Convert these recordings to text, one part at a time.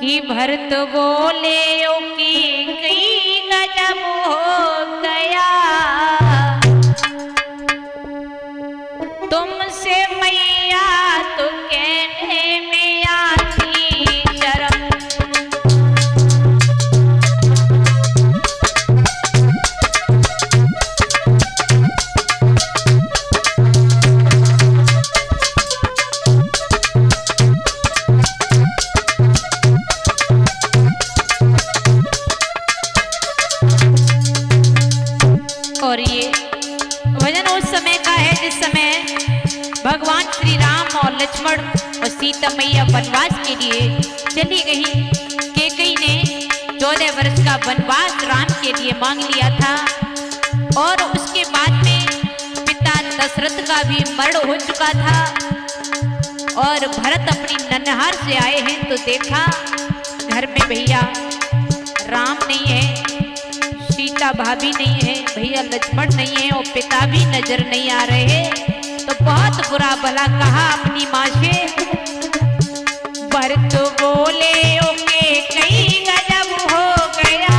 कि भरत बोले ओ की कई गजब हो गया, तुमसे मैया तो कहने में आती शर्म। और ये भजन उस समय का है जिस समय भगवान श्री राम और लक्ष्मण और सीता मैया वनवास के लिए चली गई। कैकेयी ने 14 वर्ष का वनवास राम के लिए मांग लिया था और उसके बाद में पिता दशरथ का भी मरण हो चुका था और भरत अपनी नन्हार से आए हैं तो देखा घर में भैया राम नहीं है, सीता भाभी नहीं है, भैया लक्ष्मण नहीं है और पिता भी नजर नहीं आ रहे हैं। तो बहुत बुरा भला कहा अपनी माँ से। भरत बोले ओके कई गजब हो गया,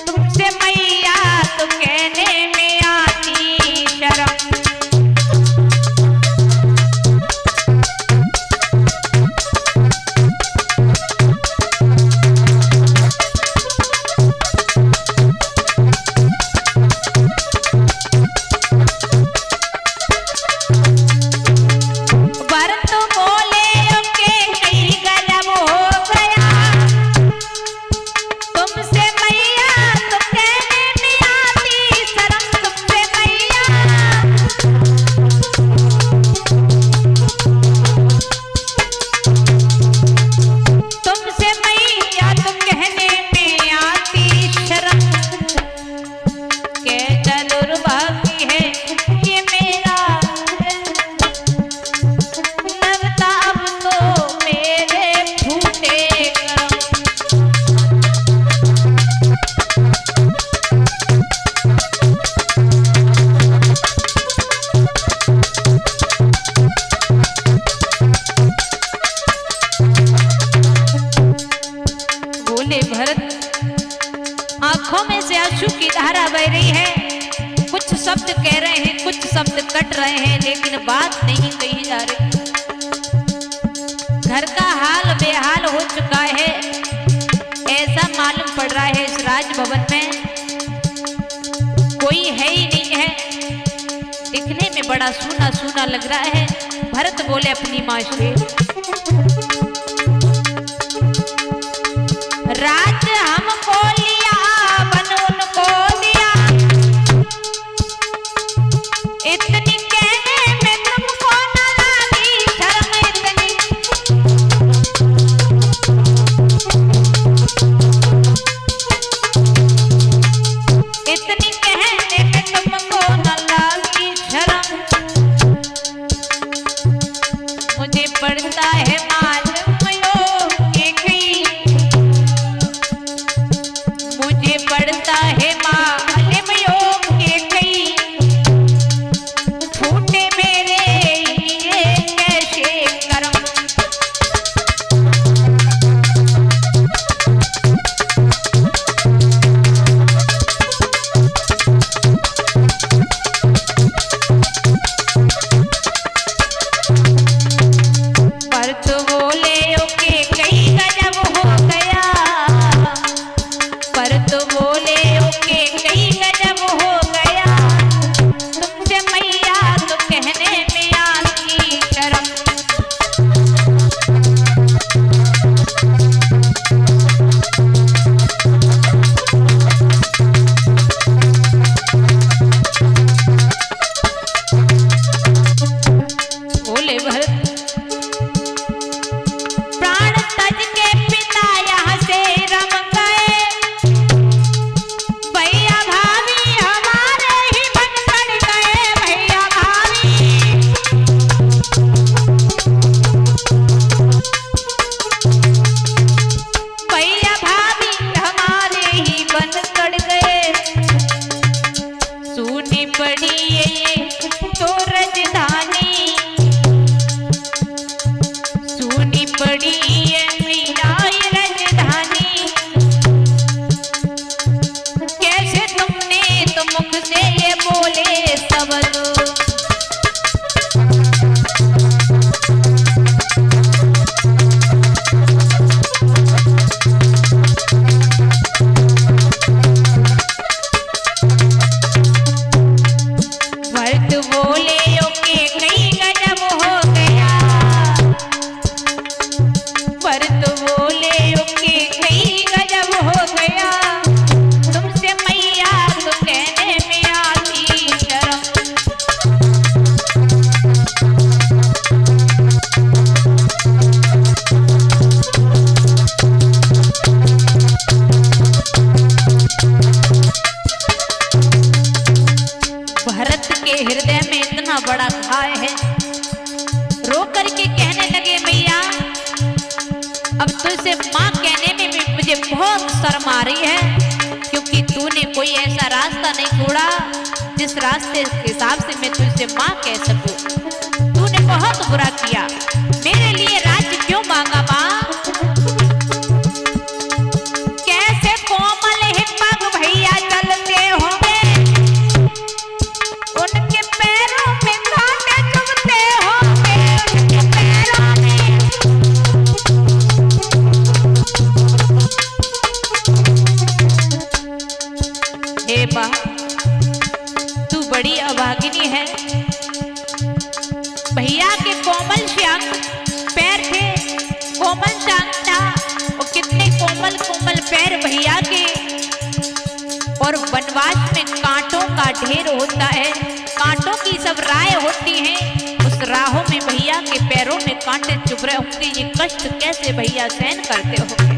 तुमसे मैया तो कहने में आती शर्म। आंखों में से आंसू की धारा बह रही है। कुछ शब्द कह रहे हैं, कुछ शब्द कट रहे हैं, लेकिन बात नहीं कही जा रही। घर का हाल बेहाल हो चुका है, ऐसा मालूम पड़ रहा है इस राजभवन में कोई है ही नहीं है। दिखने में बड़ा सूना सूना लग रहा है। भरत बोले अपनी माँ से, राज हमको लिया वन उनको दिया, इतनी कहने में तुमको न लगी शर्म। इतनी कहने में तुमको न लगी शर्म। मुझे पड़ता है मालूम पड़ता है मालूम योग के कई फूटे मेरे ये कैसे करम। भरत बोले ओके कई गजब हो गया, भरत बोले ओके कई गजब हो गया, तुमसे मैया तो कहने में आती शर्म। बोले भरत प्राण तज के पिता यहाँ से रम गए, भैया भाभी हमारे ही बन पड़ गए। भैया भाभी भैया भाभी हमारे ही बन पड़ गए। सुनी पड़ी ये तो राजधानी, सुनी पड़ी तुझसे माँ कहने में भी मुझे बहुत शर्म आ रही है, क्योंकि तूने कोई ऐसा रास्ता नहीं छोड़ा जिस रास्ते के हिसाब से मैं तुझसे माँ कह सकूं। तूने बहुत बुरा किया, मेरे लिए राज्य क्यों मांगा माँ? कैसे कोमल ही पग भैया चलते होंगे, उनके पैरों में कांटे चुभते होंगे, उनके पैरों में। हे माँ, तू बड़ी अभागिनी है। भैया के कोमल श्याम पैर थे, कोमल श्याम था, और कितने कोमल कोमल पैर भैया के, और वनवास में कांटों का ढेर होता है, कांटों की सब राह होती हैं, उस राहों में भैया के पैरों में कांटे चुभ रहे होंगे। ये कष्ट कैसे भैया सहन करते होंगे?